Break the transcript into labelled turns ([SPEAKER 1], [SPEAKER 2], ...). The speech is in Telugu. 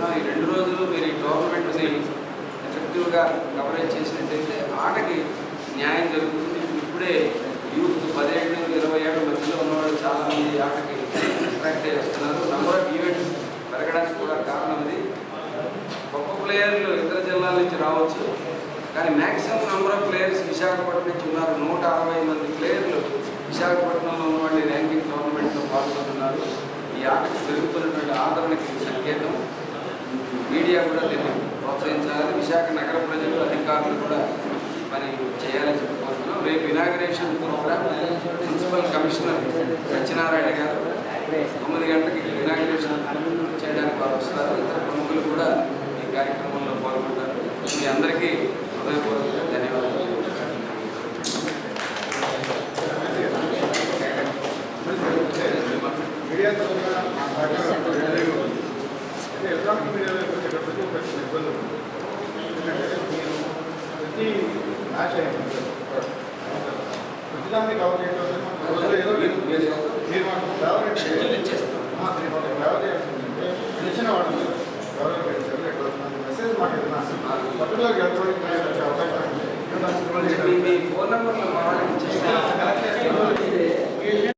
[SPEAKER 1] తెలియజేస్తున్నాం. ఈ 2 రోజులు మీరు ఈ టోర్నమెంట్ని ఎఫెక్టివ్గా కవరేజ్ చేసినట్టయితే ఆటకి న్యాయం జరుగుతుంది. ఇప్పుడే యూత్ 17-20 ఏళ్ళ మధ్యలో ఉన్నవాళ్ళు చాలామంది ఆటకి అట్రాక్ట్ చేస్తున్నారు. నంబర్ ఆఫ్ ఈవెంట్స్ పెరగడానికి కూడా కారణం ఇది. గొప్ప ప్లేయర్లు ఇతర జిల్లాల నుంచి రావచ్చు, కానీ maximum number of players Visakhapatnam నుంచి ఉన్నారు. 160 మంది ప్లేయర్లు విశాఖపట్నంలో ఉన్నవాళ్ళు ర్యాంకింగ్ టోర్నమెంట్లో పాల్గొంటున్నారు. ఈ ఆటకు పెరుగుతున్నటువంటి ఆదరణకి సంకేతం. మీడియా కూడా దీన్ని ప్రోత్సహించాలి. విశాఖ నగర ప్రజలు, అధికారులు కూడా పని చేయాలని చెప్పుకుంటున్నాం. రేపు inauguration programme municipal commissioner Satyanarayana garu 9 గంటలకి ఇనాగ్రేషన్ చేయడానికి వారు వస్తారు. ఇతర ప్రముఖులు కూడా ఈ కార్యక్రమంలో పాల్గొంటారు. మీ అందరికీ హృదయపూర్వక ధన్యవాదాలు.
[SPEAKER 2] ఎలక్ట్రానిక్ మీడియాలో వచ్చేటప్పటికి ఒక ఇబ్బంది ఉంది. ఎందుకంటే మీరు ప్రతి మ్యాచ్ అయిపోయింది ప్రతిదాన్ని కవర్ చేయడం ఏదో మీరు మాకు ట్రావెల్ ట్రావెల్ చేయాల్సిందంటే తెలిసిన వాడు ఎవరైనా పెట్టారు ఎక్కడ మెసేజ్ మాకు పర్టికులర్గా ఎలక్ట్రానిక్ మీడియా